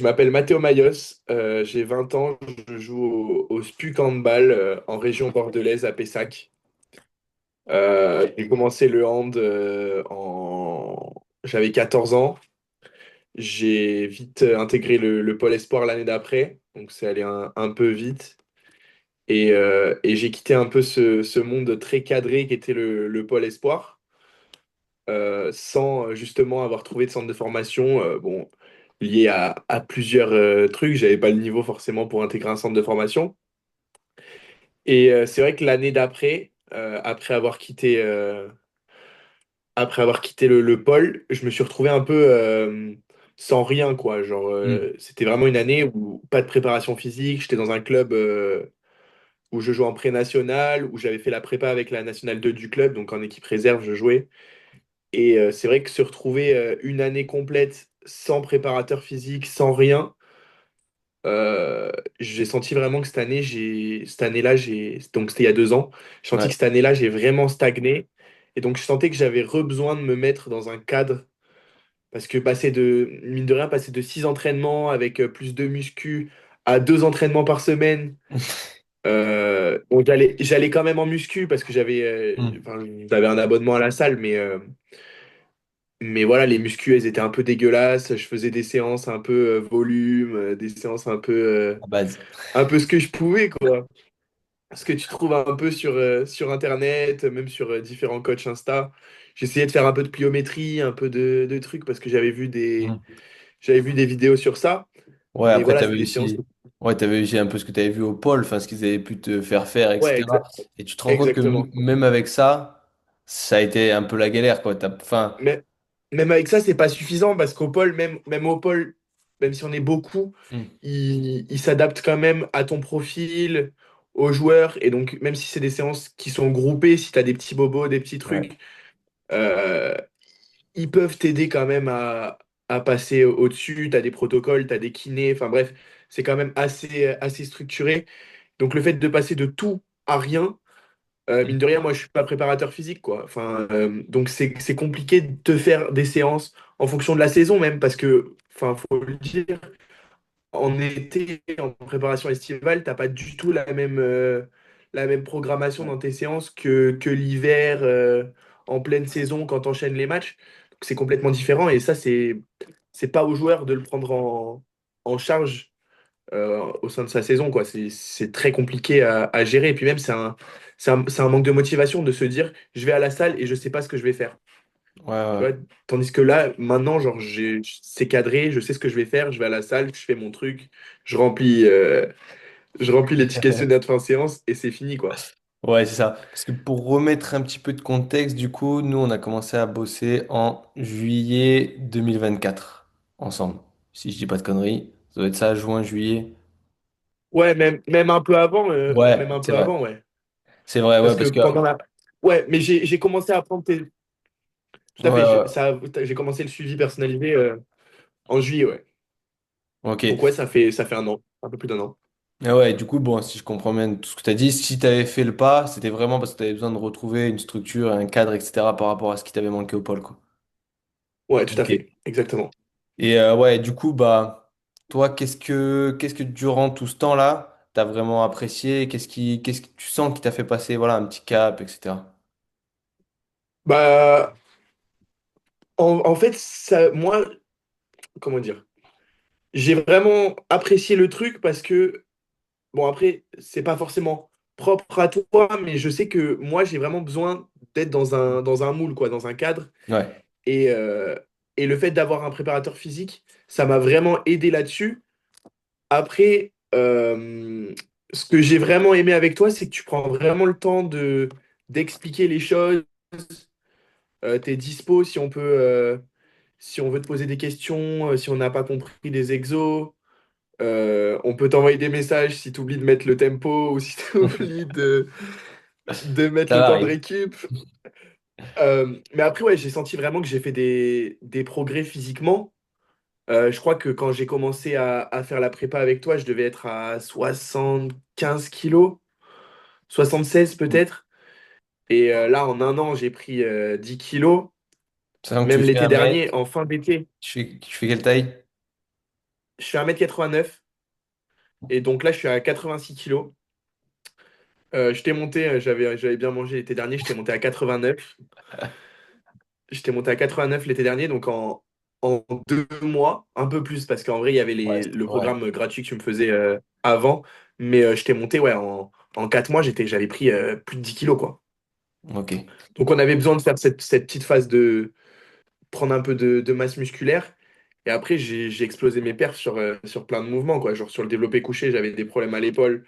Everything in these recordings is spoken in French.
Je m'appelle Mathéo Mayos, j'ai 20 ans, je joue au SPUC Handball en région bordelaise à Pessac. J'ai commencé le hand j'avais 14 ans. J'ai vite intégré le pôle espoir l'année d'après, donc c'est allé un peu vite. Et j'ai quitté un peu ce monde très cadré qui était le pôle espoir, sans justement avoir trouvé de centre de formation. Bon, lié à plusieurs trucs. J'avais pas le niveau forcément pour intégrer un centre de formation. Et c'est vrai que l'année d'après, après avoir quitté le pôle, je me suis retrouvé un peu sans rien, quoi. Genre, Hmm. c'était vraiment une année où pas de préparation physique. J'étais dans un club où je jouais en pré-national, où j'avais fait la prépa avec la nationale 2 du club, donc en équipe réserve, je jouais. Et c'est vrai que se retrouver une année complète sans préparateur physique, sans rien, j'ai senti vraiment que cette année-là, donc c'était il y a 2 ans, j'ai senti Ouais. que cette année-là, j'ai vraiment stagné. Et donc, je sentais que j'avais besoin de me mettre dans un cadre. Parce que mine de rien, passer de 6 entraînements avec plus de muscu à 2 entraînements par semaine. Bon, j'allais quand même en muscu parce que Hmm. enfin, j'avais un abonnement à la salle, mais voilà, les muscu, elles étaient un peu dégueulasses. Je faisais des séances un peu volume, des séances À base. un peu ce que je pouvais, quoi. Ce que tu trouves un peu sur Internet, même sur différents coachs Insta. J'essayais de faire un peu de pliométrie, un peu de trucs parce que Hmm. j'avais vu des vidéos sur ça. Ouais, Mais après, voilà, t'avais c'était des séances. aussi, ouais, t'avais aussi un peu ce que t'avais vu au pôle, enfin, ce qu'ils avaient pu te faire faire, Ouais, etc. Et tu te rends compte que exactement. même avec ça, ça a été un peu la galère, quoi. Enfin, Mais même avec ça, c'est pas suffisant parce qu'au pôle, même au pôle, même si on est beaucoup, hmm. il s'adapte quand même à ton profil, aux joueurs. Et donc, même si c'est des séances qui sont groupées, si tu as des petits bobos, des petits Ouais. trucs, euh, ils peuvent t'aider quand même à passer au-dessus. Tu as des protocoles, tu as des kinés. Enfin bref, c'est quand même assez structuré. Donc, le fait de passer de tout à rien, mine de Hmm. rien, moi, je suis pas préparateur physique, quoi. Enfin, donc, c'est compliqué de te faire des séances en fonction de la saison, même, parce que, enfin, faut le dire, en été, en préparation estivale, t'as pas du tout la même programmation Ouais. dans tes séances que l'hiver, en pleine saison, quand t'enchaînes les matchs. Donc, c'est complètement différent, et ça, c'est pas aux joueurs de le prendre en charge au sein de sa saison, quoi. C'est très compliqué à gérer. Et puis même, c'est un manque de motivation de se dire, je vais à la salle et je sais pas ce que je vais faire. Ouais, Tu ouais. vois? Tandis que là, maintenant, genre, c'est cadré, je sais ce que je vais faire, je vais à la salle, je fais mon truc, je remplis, euh, je remplis les petits questionnaires de fin de séance et c'est fini, quoi. Ouais, c'est ça. Parce que pour remettre un petit peu de contexte, du coup, nous, on a commencé à bosser en juillet 2024 ensemble. Si je dis pas de conneries, ça doit être ça, juin, juillet. Ouais, même un peu avant, même Ouais, un c'est peu vrai. avant, ouais. C'est vrai, ouais, Parce que parce que. pendant la... Ouais, mais j'ai commencé à prendre tes... Tout Ouais, à fait, ouais. j'ai commencé le suivi personnalisé en juillet, ouais. Ok. Donc ouais, ça fait un an, un peu plus d'1 an. Ah ouais, du coup, bon, si je comprends bien tout ce que tu as dit, si tu avais fait le pas, c'était vraiment parce que tu avais besoin de retrouver une structure, un cadre, etc. par rapport à ce qui t'avait manqué au pôle, quoi. Ouais, tout à Ok. fait, exactement. Et ouais, du coup, bah, toi, qu'est-ce que durant tout ce temps-là, t'as vraiment apprécié? Qu'est-ce que tu sens qui t'a fait passer, voilà, un petit cap, etc. Bah, en fait, moi, comment dire, j'ai vraiment apprécié le truc parce que, bon, après, c'est pas forcément propre à toi, mais je sais que moi, j'ai vraiment besoin d'être dans un moule, quoi, dans un cadre. Ouais. Et, euh, et le fait d'avoir un préparateur physique, ça m'a vraiment aidé là-dessus. Après, ce que j'ai vraiment aimé avec toi, c'est que tu prends vraiment le temps d'expliquer les choses. T'es dispo si on veut te poser des questions, si on n'a pas compris des exos. On peut t'envoyer des messages si tu oublies de mettre le tempo ou si tu oublies de mettre Ça le temps de arrive. récup. Mais après, ouais, j'ai senti vraiment que j'ai fait des progrès physiquement. Je crois que quand j'ai commencé à faire la prépa avec toi, je devais être à 75 kilos, 76 peut-être. Et là, en un an, j'ai pris 10 kilos. Sachant que tu Même fais l'été un mètre, dernier, en fin d'été. tu fais quelle taille? je fais 1,89 m et donc là, je suis à 86 kilos. J'étais monté, j'avais bien mangé l'été dernier, j'étais monté à 89. J'étais monté à 89 l'été dernier, donc en 2 mois, un peu plus, parce qu'en vrai, il y avait Ouais, le ouais, programme gratuit que tu me faisais avant. Mais j'étais monté, ouais, en 4 mois, j'avais pris plus de 10 kilos, quoi. ok. Donc on avait besoin de faire cette petite phase de prendre un peu de masse musculaire. Et après, j'ai explosé mes perfs sur plein de mouvements, quoi. Genre sur le développé couché, j'avais des problèmes à l'épaule.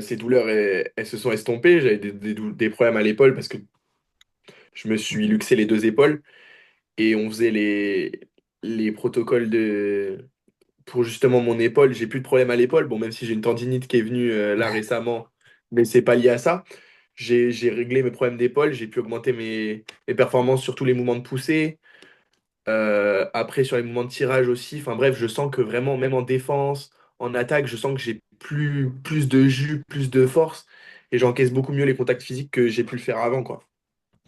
Ces douleurs, elles se sont estompées. J'avais des problèmes à l'épaule parce que je me suis luxé les deux épaules. Et on faisait les protocoles pour justement mon épaule. J'ai plus de problème à l'épaule. Bon, même si j'ai une tendinite qui est venue là récemment, mais c'est pas lié à ça. J'ai réglé mes problèmes d'épaule. J'ai pu augmenter mes performances sur tous les mouvements de poussée. Après, sur les mouvements de tirage aussi. Enfin bref, je sens que vraiment, même en défense, en attaque, je sens que j'ai plus de jus, plus de force. Et j'encaisse beaucoup mieux les contacts physiques que j'ai pu le faire avant, quoi.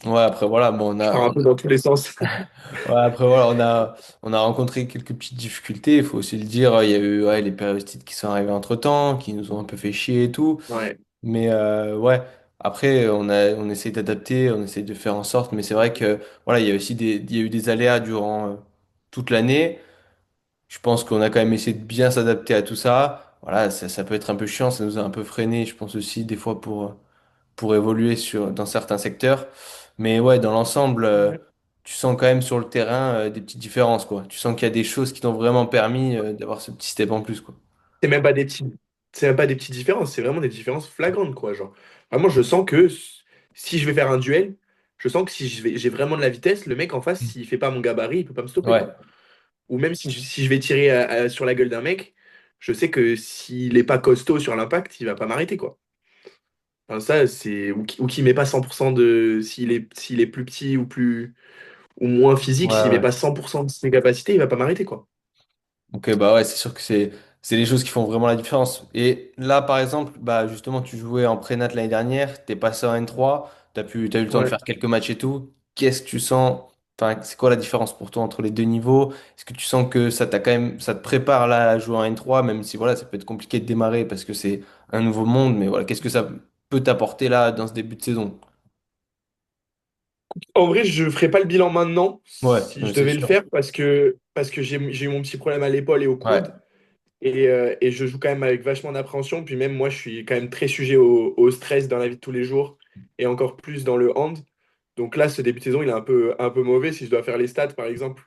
Ouais, après voilà, bon, Je pars un peu dans tous les sens. ouais, après voilà, on a rencontré quelques petites difficultés, il faut aussi le dire. Il y a eu ouais, les périostites qui sont arrivées entre-temps, qui nous ont un peu fait chier et tout. Ouais. Mais ouais, après, on essaye d'adapter, on essaye de faire en sorte. Mais c'est vrai que voilà, il y a aussi il y a eu des aléas durant toute l'année. Je pense qu'on a quand même essayé de bien s'adapter à tout ça. Voilà, ça peut être un peu chiant, ça nous a un peu freiné, je pense aussi, des fois pour évoluer dans certains secteurs. Mais ouais, dans l'ensemble, tu sens quand même sur le terrain des petites différences, quoi. Tu sens qu'il y a des choses qui t'ont vraiment permis d'avoir ce petit step en plus, quoi. C'est même pas des petits, c'est même pas des petites différences, c'est vraiment des différences flagrantes, quoi. Genre, vraiment, je sens que si je vais faire un duel, je sens que si j'ai vraiment de la vitesse, le mec en face, s'il fait pas mon gabarit, il peut pas me stopper, Ouais. quoi. Ou même si je vais tirer sur la gueule d'un mec, je sais que s'il est pas costaud sur l'impact, il va pas m'arrêter, quoi. Enfin, ça, c'est. Ou qu'il met pas 100% de. S'il est plus petit ou moins physique, Ouais, s'il met ouais. pas 100% de ses capacités, il va pas m'arrêter, quoi. Ok, bah ouais, c'est sûr que c'est les choses qui font vraiment la différence. Et là, par exemple, bah justement, tu jouais en prénat l'année dernière, t'es passé en N3, t'as eu le temps de Ouais. faire quelques matchs et tout. Qu'est-ce que tu sens? Enfin, c'est quoi la différence pour toi entre les deux niveaux? Est-ce que tu sens que ça t'a quand même, ça te prépare là à jouer en N3, même si voilà, ça peut être compliqué de démarrer parce que c'est un nouveau monde, mais voilà, qu'est-ce que ça peut t'apporter là dans ce début de saison? En vrai, je ferai pas le bilan maintenant Ouais, si je c'est devais le sûr. faire parce que j'ai eu mon petit problème à l'épaule et au Ouais, coude et je joue quand même avec vachement d'appréhension. Puis même moi, je suis quand même très sujet au stress dans la vie de tous les jours et encore plus dans le hand. Donc là, ce début de saison, il est un peu mauvais. Si je dois faire les stats, par exemple,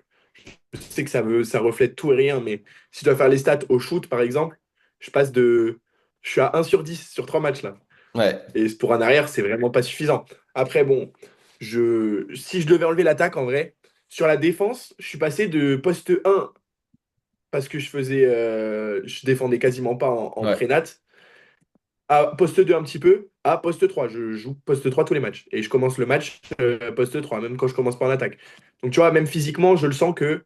je sais que ça reflète tout et rien, mais si je dois faire les stats au shoot, par exemple, je passe de. Je suis à 1/10 sur 3 matchs là. ouais, Et pour un arrière, c'est vraiment pas suffisant. Après, bon, si je devais enlever l'attaque, en vrai, sur la défense, je suis passé de poste 1 parce que je défendais quasiment pas en ouais. prénat, à poste 2 un petit peu, à poste 3. Je joue poste 3 tous les matchs. Et je commence le match poste 3 même quand je commence pas en attaque. Donc, tu vois, même physiquement, je le sens que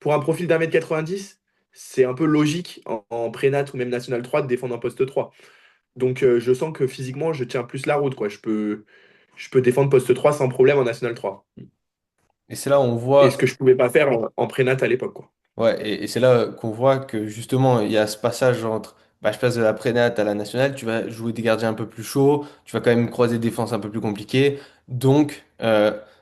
pour un profil d'1,90 m, c'est un peu logique en prénat ou même national 3 de défendre un poste 3. Donc, je sens que physiquement, je tiens plus la route, quoi. Je peux défendre poste 3 sans problème en National 3. Et c'est là où on Et ce voit. que je pouvais pas faire en prénat à l'époque, quoi. Ouais, et c'est là qu'on voit que justement, il y a ce passage entre bah, je passe de la prénate à la nationale, tu vas jouer des gardiens un peu plus chauds, tu vas quand même croiser des défenses un peu plus compliquées. Donc,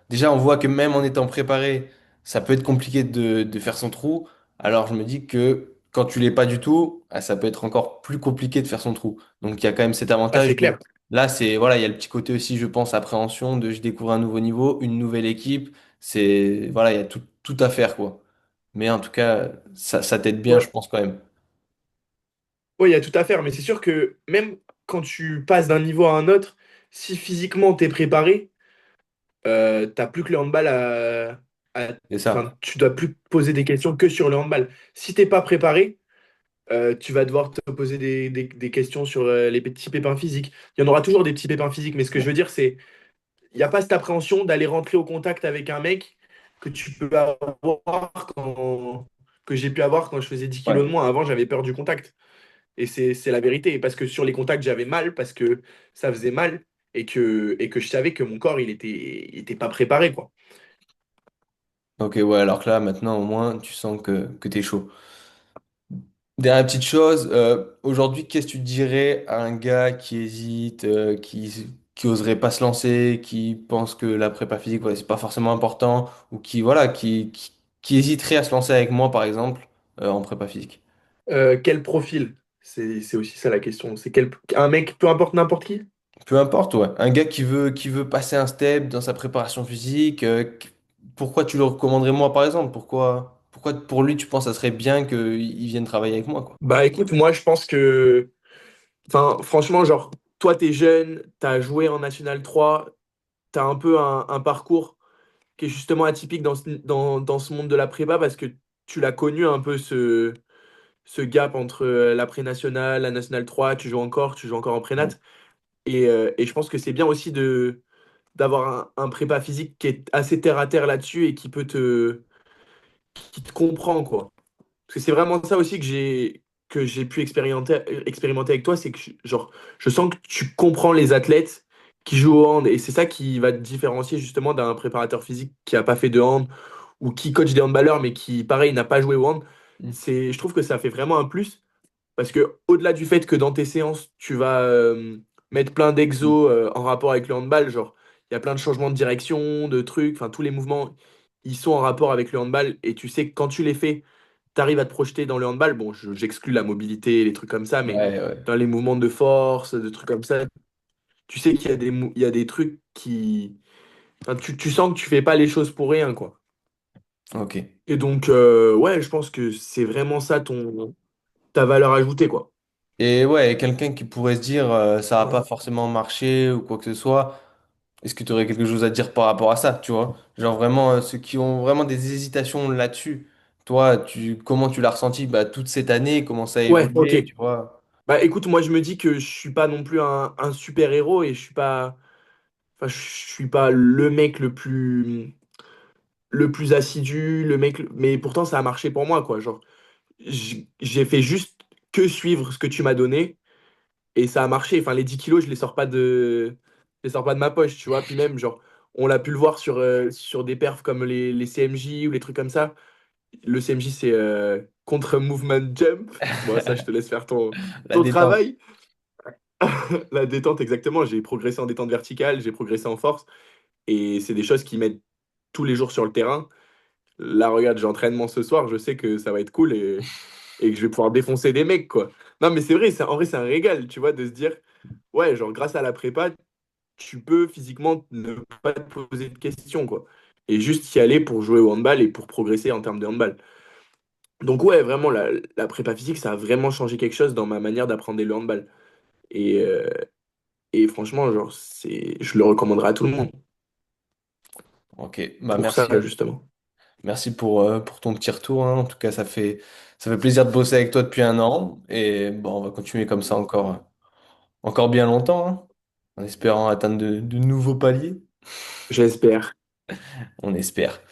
déjà, on voit que même en étant préparé, ça peut être compliqué de faire son trou. Alors, je me dis que quand tu l'es pas du tout, ah, ça peut être encore plus compliqué de faire son trou. Donc, il y a quand même cet Ah, avantage c'est de. clair. Là, c'est voilà, il y a le petit côté aussi, je pense, appréhension de je découvre un nouveau niveau, une nouvelle équipe. C'est voilà, il y a tout à faire, quoi. Mais en tout cas, ça t'aide bien, je Ouais, pense quand même. ouais, il y a tout à faire. Mais c'est sûr que même quand tu passes d'un niveau à un autre, si physiquement t'es préparé, t'as plus que le handball C'est ça. enfin, tu dois plus te poser des questions que sur le handball. Si t'es pas préparé, tu vas devoir te poser des questions sur les petits pépins physiques. Il y en aura toujours des petits pépins physiques, mais ce que je veux dire, c'est il n'y a pas cette appréhension d'aller rentrer au contact avec un mec que tu peux avoir que j'ai pu avoir quand je faisais 10 Ouais. kilos de moins. Avant, j'avais peur du contact. Et c'est la vérité. Parce que sur les contacts, j'avais mal, parce que ça faisait mal, et que je savais que mon corps, il était pas préparé, quoi. Ok, ouais, alors que là, maintenant, au moins, tu sens que t'es chaud. Dernière petite chose, aujourd'hui, qu'est-ce que tu dirais à un gars qui hésite, qui oserait pas se lancer, qui pense que la prépa physique, ouais, c'est pas forcément important, ou qui, voilà, qui hésiterait à se lancer avec moi, par exemple, en prépa physique? Quel profil? C'est aussi ça la question. C'est un mec, peu importe n'importe qui? Peu importe, ouais. Un gars qui veut passer un step dans sa préparation physique, pourquoi tu le recommanderais moi, par exemple? Pourquoi pour lui, tu penses que ça serait bien qu'il vienne travailler avec moi, quoi? Bah écoute, moi je pense que, enfin franchement, genre, toi t'es jeune, t'as joué en National 3, t'as un peu un parcours qui est justement atypique dans ce monde de la prépa parce que tu l'as connu un peu ce gap entre la pré-nationale, la National 3, tu joues encore en prénat. Mhm. Et je pense que c'est bien aussi d'avoir un prépa physique qui est assez terre à terre là-dessus et qui te comprend, quoi. Parce que c'est vraiment ça aussi que j'ai pu expérimenter avec toi, c'est que genre, je sens que tu comprends les athlètes qui jouent au hand, et c'est ça qui va te différencier justement d'un préparateur physique qui a pas fait de hand ou qui coach des handballeurs mais qui, pareil, n'a pas joué au hand. Je trouve que ça fait vraiment un plus. Parce que au-delà du fait que dans tes séances, tu vas mettre plein Mhm. d'exos en rapport avec le handball, genre il y a plein de changements de direction, de trucs, enfin tous les mouvements, ils sont en rapport avec le handball et tu sais que quand tu les fais, tu arrives à te projeter dans le handball. Bon, j'exclus la mobilité, les trucs comme ça, mais Ouais, ouais. dans les mouvements de force, de trucs comme ça, tu sais qu'il y a il y a des trucs qui... Enfin, tu sens que tu fais pas les choses pour rien, quoi. Ok. Et donc, ouais, je pense que c'est vraiment ça ta valeur ajoutée, quoi. Et ouais, quelqu'un qui pourrait se dire ça va pas forcément marché ou quoi que ce soit, est-ce que tu aurais quelque chose à dire par rapport à ça, tu vois? Genre vraiment ceux qui ont vraiment des hésitations là-dessus. Toi, comment tu l'as ressenti bah, toute cette année, comment ça a Ouais, ok. évolué, tu vois? Bah écoute, moi je me dis que je suis pas non plus un super-héros et je suis pas, enfin, je suis pas le plus assidu, mais pourtant ça a marché pour moi, quoi. Genre, j'ai fait juste que suivre ce que tu m'as donné et ça a marché. Enfin, les 10 kilos, je les sors pas de ma poche, tu vois. Puis même, genre, on l'a pu le voir sur des perfs comme les CMJ ou les trucs comme ça. Le CMJ, c'est contre movement jump. Bon, ça, je te laisse faire ton, La ton détente. travail. La détente, exactement. J'ai progressé en détente verticale, j'ai progressé en force. Et c'est des choses qui m'aident tous les jours sur le terrain. Là, regarde, j'ai entraînement ce soir, je sais que ça va être cool et que je vais pouvoir défoncer des mecs, quoi. Non, mais c'est vrai, en vrai, c'est un régal, tu vois, de se dire, ouais, genre, grâce à la prépa, tu peux physiquement ne pas te poser de questions, quoi. Et juste y aller pour jouer au handball et pour progresser en termes de handball. Donc, ouais, vraiment, la prépa physique, ça a vraiment changé quelque chose dans ma manière d'apprendre le handball. Et, euh, Et franchement, genre, je le recommanderais à tout le monde. Ok, bah Pour ça, merci. justement. Merci pour ton petit retour, hein. En tout cas, ça fait plaisir de bosser avec toi depuis un an. Et bon, on va continuer comme ça encore bien longtemps, hein, en espérant atteindre de nouveaux paliers. J'espère. On espère.